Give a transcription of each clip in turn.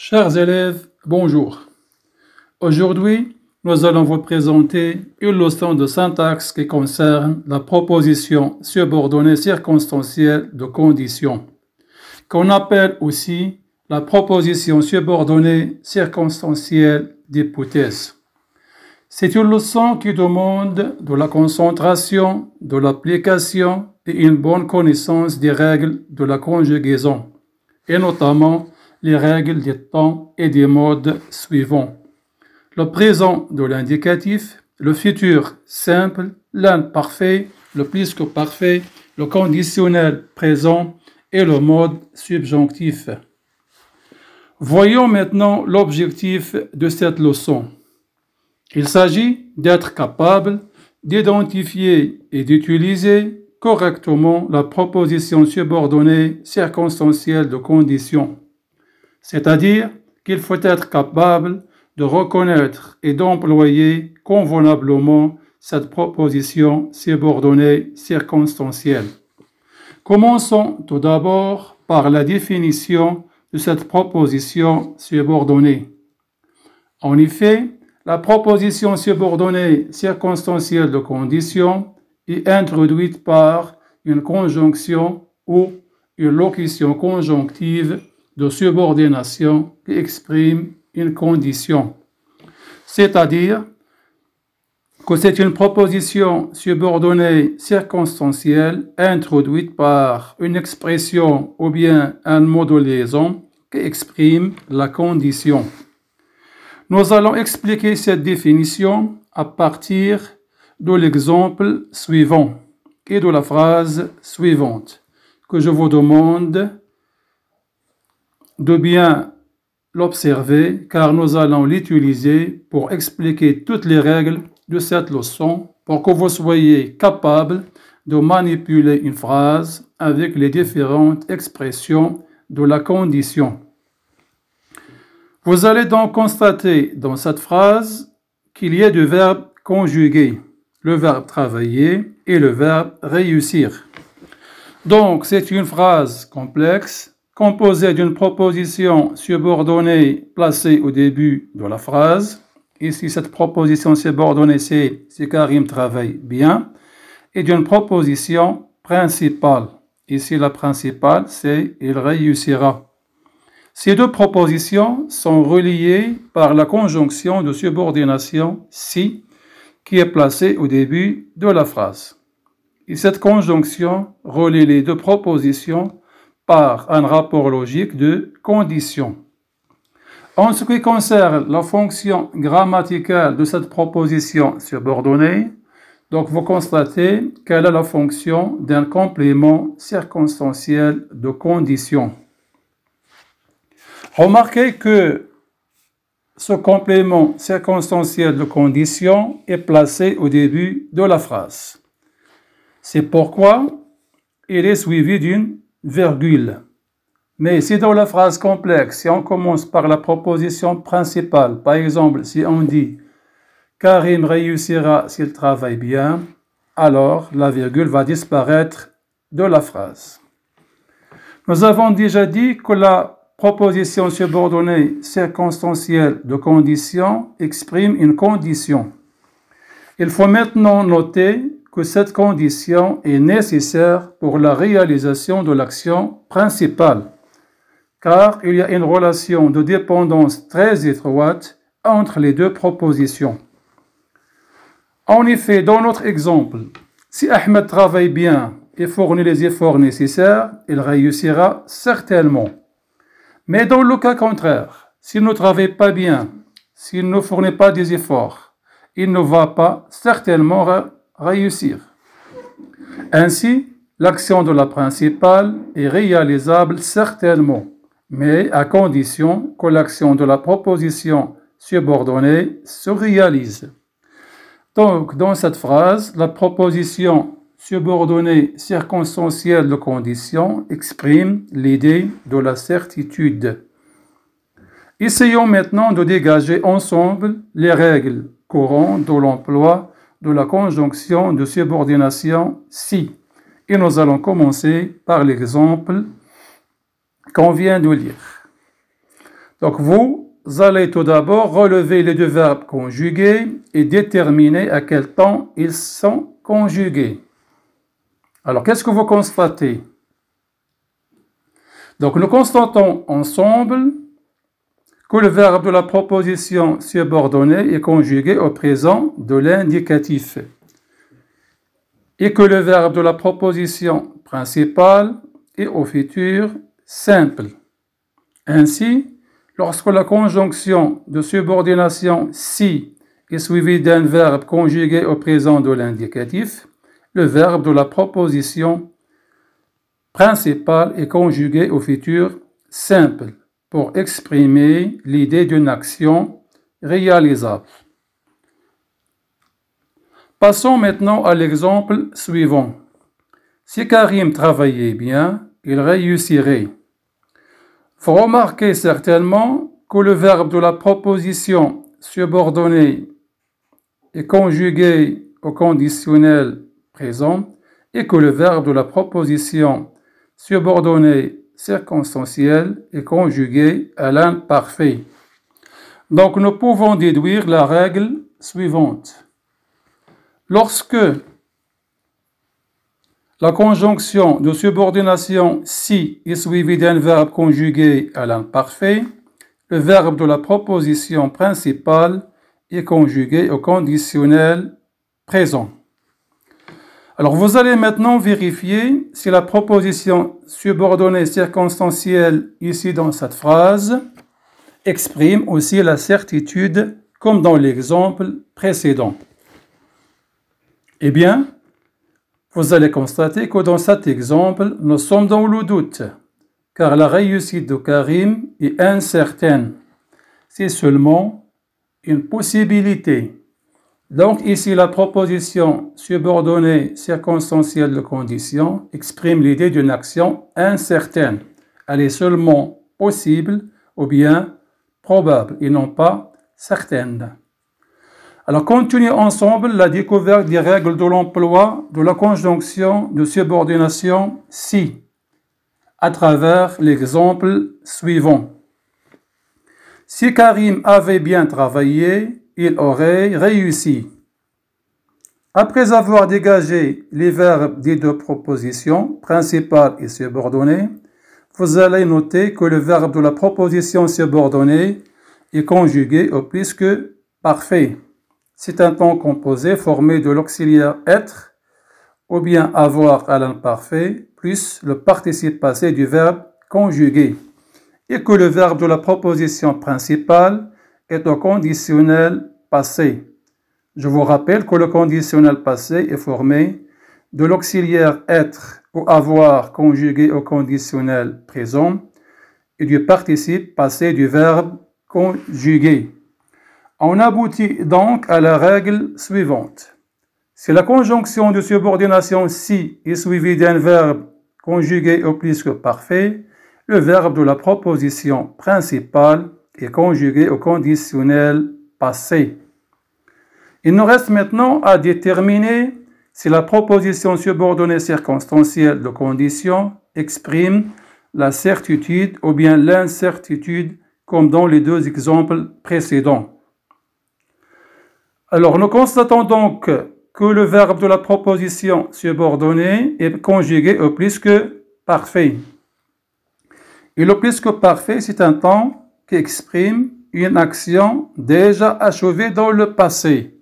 Chers élèves, bonjour. Aujourd'hui, nous allons vous présenter une leçon de syntaxe qui concerne la proposition subordonnée circonstancielle de condition, qu'on appelle aussi la proposition subordonnée circonstancielle d'hypothèse. C'est une leçon qui demande de la concentration, de l'application et une bonne connaissance des règles de la conjugaison, et notamment les règles des temps et des modes suivants: le présent de l'indicatif, le futur simple, l'imparfait, le plus que parfait, le conditionnel présent et le mode subjonctif. Voyons maintenant l'objectif de cette leçon. Il s'agit d'être capable d'identifier et d'utiliser correctement la proposition subordonnée circonstancielle de condition. C'est-à-dire qu'il faut être capable de reconnaître et d'employer convenablement cette proposition subordonnée circonstancielle. Commençons tout d'abord par la définition de cette proposition subordonnée. En effet, la proposition subordonnée circonstancielle de condition est introduite par une conjonction ou une locution conjonctive de subordination qui exprime une condition. C'est-à-dire que c'est une proposition subordonnée circonstancielle introduite par une expression ou bien un mot de liaison qui exprime la condition. Nous allons expliquer cette définition à partir de l'exemple suivant et de la phrase suivante que je vous demande de bien l'observer car nous allons l'utiliser pour expliquer toutes les règles de cette leçon pour que vous soyez capable de manipuler une phrase avec les différentes expressions de la condition. Vous allez donc constater dans cette phrase qu'il y a deux verbes conjugués, le verbe travailler et le verbe réussir. Donc c'est une phrase complexe composée d'une proposition subordonnée placée au début de la phrase. Ici, cette proposition subordonnée, c'est Karim travaille bien, et d'une proposition principale. Ici, la principale, c'est il réussira. Ces deux propositions sont reliées par la conjonction de subordination si, qui est placée au début de la phrase. Et cette conjonction relie les deux propositions par un rapport logique de condition. En ce qui concerne la fonction grammaticale de cette proposition subordonnée, donc vous constatez qu'elle a la fonction d'un complément circonstanciel de condition. Remarquez que ce complément circonstanciel de condition est placé au début de la phrase. C'est pourquoi il est suivi d'une virgule. Mais si dans la phrase complexe, si on commence par la proposition principale, par exemple, si on dit « Karim réussira s'il travaille bien », alors la virgule va disparaître de la phrase. Nous avons déjà dit que la proposition subordonnée circonstancielle de condition exprime une condition. Il faut maintenant noter que cette condition est nécessaire pour la réalisation de l'action principale, car il y a une relation de dépendance très étroite entre les deux propositions. En effet, dans notre exemple, si Ahmed travaille bien et fournit les efforts nécessaires, il réussira certainement. Mais dans le cas contraire, s'il ne travaille pas bien, s'il ne fournit pas des efforts, il ne va pas certainement réussir. Ainsi, l'action de la principale est réalisable certainement, mais à condition que l'action de la proposition subordonnée se réalise. Donc, dans cette phrase, la proposition subordonnée circonstancielle de condition exprime l'idée de la certitude. Essayons maintenant de dégager ensemble les règles courantes de l'emploi de la conjonction de subordination si. Et nous allons commencer par l'exemple qu'on vient de lire. Donc vous allez tout d'abord relever les deux verbes conjugués et déterminer à quel temps ils sont conjugués. Alors qu'est-ce que vous constatez? Donc nous constatons ensemble que le verbe de la proposition subordonnée est conjugué au présent de l'indicatif et que le verbe de la proposition principale est au futur simple. Ainsi, lorsque la conjonction de subordination si est suivie d'un verbe conjugué au présent de l'indicatif, le verbe de la proposition principale est conjugué au futur simple pour exprimer l'idée d'une action réalisable. Passons maintenant à l'exemple suivant. Si Karim travaillait bien, il réussirait. Vous remarquez certainement que le verbe de la proposition subordonnée est conjugué au conditionnel présent et que le verbe de la proposition subordonnée circonstancielle est conjugué à l'imparfait. Donc nous pouvons déduire la règle suivante. Lorsque la conjonction de subordination si est suivie d'un verbe conjugué à l'imparfait, le verbe de la proposition principale est conjugué au conditionnel présent. Alors vous allez maintenant vérifier si la proposition subordonnée circonstancielle ici dans cette phrase exprime aussi la certitude comme dans l'exemple précédent. Eh bien, vous allez constater que dans cet exemple, nous sommes dans le doute, car la réussite de Karim est incertaine. C'est seulement une possibilité. Donc ici, la proposition subordonnée circonstancielle de condition exprime l'idée d'une action incertaine. Elle est seulement possible ou bien probable et non pas certaine. Alors, continuons ensemble la découverte des règles de l'emploi de la conjonction de subordination si, à travers l'exemple suivant. Si Karim avait bien travaillé, il aurait réussi. Après avoir dégagé les verbes des deux propositions, principale et subordonnée, vous allez noter que le verbe de la proposition subordonnée est conjugué au plus que parfait. C'est un temps composé formé de l'auxiliaire être ou bien avoir à l'imparfait plus le participe passé du verbe conjugué et que le verbe de la proposition principale est au conditionnel passé. Je vous rappelle que le conditionnel passé est formé de l'auxiliaire être ou avoir conjugué au conditionnel présent et du participe passé du verbe conjugué. On aboutit donc à la règle suivante. Si la conjonction de subordination si est suivie d'un verbe conjugué au plus que parfait, le verbe de la proposition principale est conjugué au conditionnel passé. Il nous reste maintenant à déterminer si la proposition subordonnée circonstancielle de condition exprime la certitude ou bien l'incertitude comme dans les deux exemples précédents. Alors, nous constatons donc que le verbe de la proposition subordonnée est conjugué au plus que parfait. Et le plus que parfait, c'est un temps qui exprime une action déjà achevée dans le passé.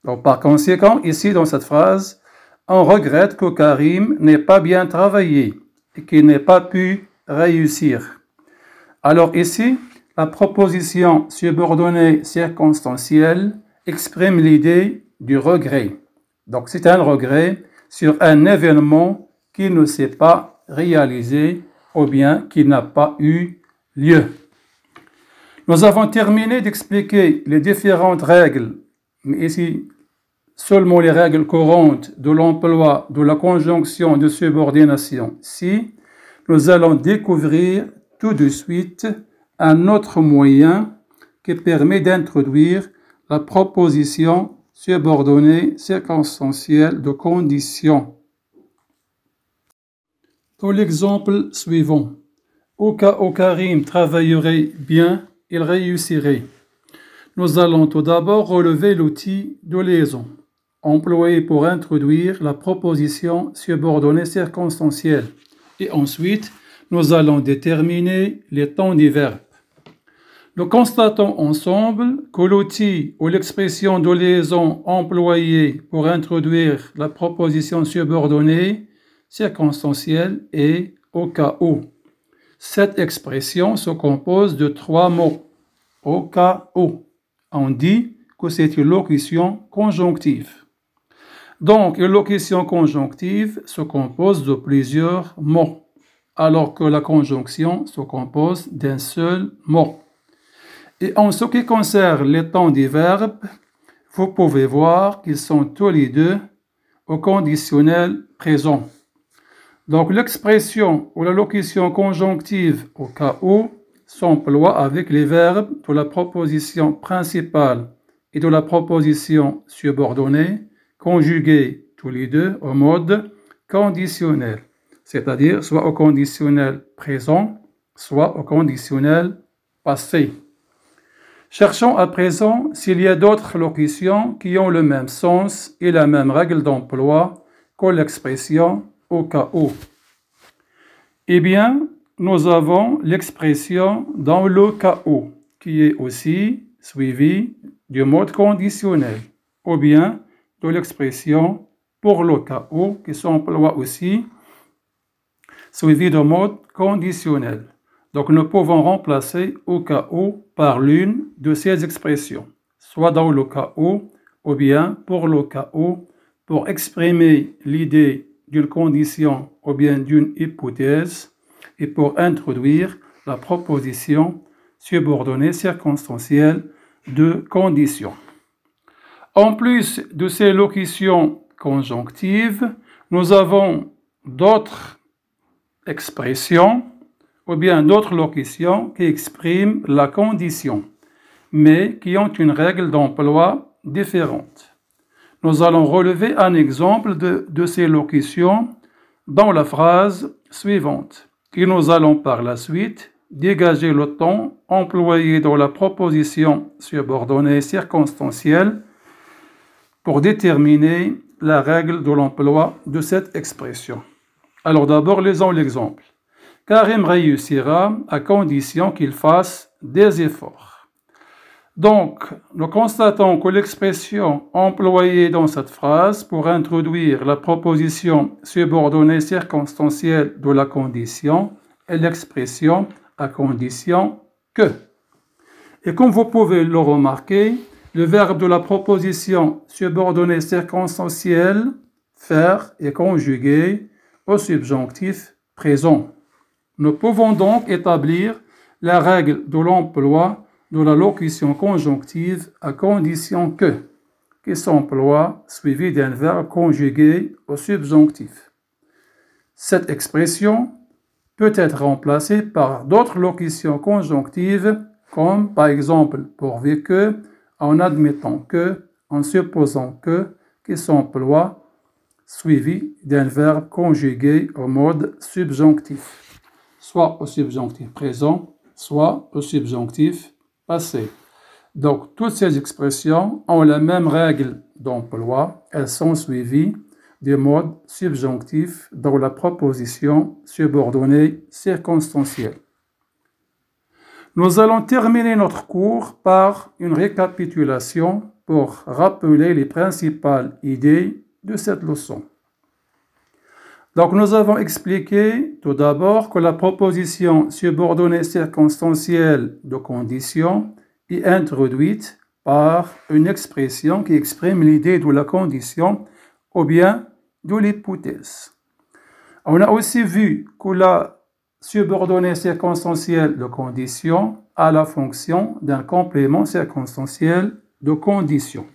Donc, par conséquent, ici, dans cette phrase, on regrette que Karim n'ait pas bien travaillé et qu'il n'ait pas pu réussir. Alors ici, la proposition subordonnée circonstancielle exprime l'idée du regret. Donc c'est un regret sur un événement qui ne s'est pas réalisé ou bien qui n'a pas eu lieu. Nous avons terminé d'expliquer les différentes règles, mais ici seulement les règles courantes de l'emploi de la conjonction de subordination si. Nous allons découvrir tout de suite un autre moyen qui permet d'introduire la proposition subordonnée circonstancielle de condition. Dans l'exemple suivant, Au cas où Karim travaillerait bien, il réussirait. Nous allons tout d'abord relever l'outil de liaison, employé pour introduire la proposition subordonnée circonstancielle. Et ensuite, nous allons déterminer les temps du verbe. Nous constatons ensemble que l'outil ou l'expression de liaison employée pour introduire la proposition subordonnée circonstancielle est au cas où. Cette expression se compose de 3 mots. Au cas où. On dit que c'est une locution conjonctive. Donc, une locution conjonctive se compose de plusieurs mots, alors que la conjonction se compose d'un seul mot. Et en ce qui concerne les temps des verbes, vous pouvez voir qu'ils sont tous les deux au conditionnel présent. Donc l'expression ou la locution conjonctive au cas où s'emploie avec les verbes de la proposition principale et de la proposition subordonnée, conjugués tous les deux au mode conditionnel, c'est-à-dire soit au conditionnel présent, soit au conditionnel passé. Cherchons à présent s'il y a d'autres locutions qui ont le même sens et la même règle d'emploi que l'expression au cas où. Eh bien, nous avons l'expression dans le cas où, qui est aussi suivie du mode conditionnel, ou bien de l'expression pour le cas où, qui s'emploie aussi, suivie du mode conditionnel. Donc, nous pouvons remplacer au cas où par l'une de ces expressions, soit dans le cas où, ou bien pour le cas où, pour exprimer l'idée d'une condition ou bien d'une hypothèse et pour introduire la proposition subordonnée circonstancielle de condition. En plus de ces locutions conjonctives, nous avons d'autres expressions ou bien d'autres locutions qui expriment la condition, mais qui ont une règle d'emploi différente. Nous allons relever un exemple de ces locutions dans la phrase suivante. Et nous allons par la suite dégager le temps employé dans la proposition subordonnée circonstancielle pour déterminer la règle de l'emploi de cette expression. Alors d'abord, lisons l'exemple. Karim réussira à condition qu'il fasse des efforts. Donc, nous constatons que l'expression employée dans cette phrase pour introduire la proposition subordonnée circonstancielle de la condition est l'expression à condition que. Et comme vous pouvez le remarquer, le verbe de la proposition subordonnée circonstancielle, faire, est conjugué au subjonctif présent. Nous pouvons donc établir la règle de l'emploi de la locution conjonctive à condition que, qui s'emploie suivi d'un verbe conjugué au subjonctif. Cette expression peut être remplacée par d'autres locutions conjonctives, comme par exemple pourvu que, en admettant que, en supposant que, qui s'emploie suivi d'un verbe conjugué au mode subjonctif, soit au subjonctif présent, soit au subjonctif passé. Donc, toutes ces expressions ont la même règle d'emploi. Elles sont suivies du mode subjonctif dans la proposition subordonnée circonstancielle. Nous allons terminer notre cours par une récapitulation pour rappeler les principales idées de cette leçon. Donc, nous avons expliqué tout d'abord que la proposition subordonnée circonstancielle de condition est introduite par une expression qui exprime l'idée de la condition ou bien de l'hypothèse. On a aussi vu que la subordonnée circonstancielle de condition a la fonction d'un complément circonstanciel de condition.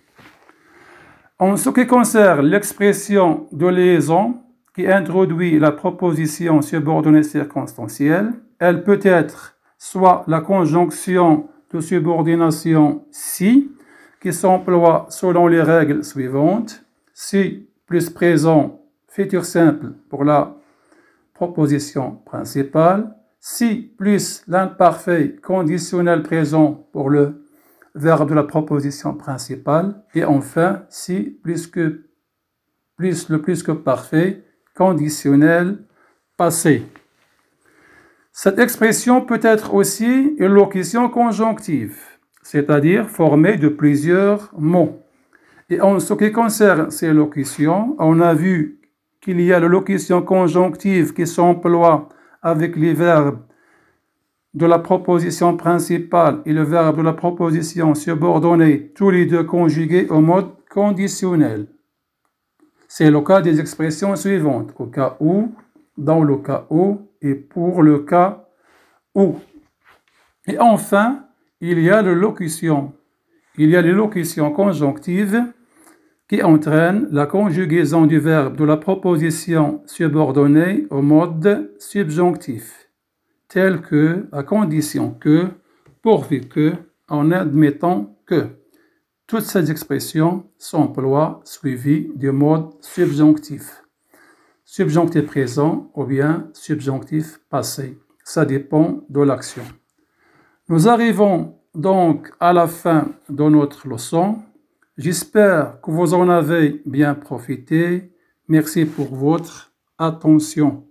En ce qui concerne l'expression de liaison qui introduit la proposition subordonnée circonstancielle, elle peut être soit la conjonction de subordination si, qui s'emploie selon les règles suivantes, si plus présent, futur simple pour la proposition principale, si plus l'imparfait conditionnel présent pour le verbe de la proposition principale, et enfin si plus le plus que parfait conditionnel passé. Cette expression peut être aussi une locution conjonctive, c'est-à-dire formée de plusieurs mots. Et en ce qui concerne ces locutions, on a vu qu'il y a la locution conjonctive qui s'emploie avec les verbes de la proposition principale et le verbe de la proposition subordonnée, tous les deux conjugués au mode conditionnel. C'est le cas des expressions suivantes, au cas où, dans le cas où et pour le cas où. Et enfin, il y a les locutions conjonctives qui entraînent la conjugaison du verbe de la proposition subordonnée au mode subjonctif, tel que, à condition que, pourvu que, en admettant que. Toutes ces expressions s'emploient suivies du mode subjonctif. Subjonctif présent ou bien subjonctif passé. Ça dépend de l'action. Nous arrivons donc à la fin de notre leçon. J'espère que vous en avez bien profité. Merci pour votre attention.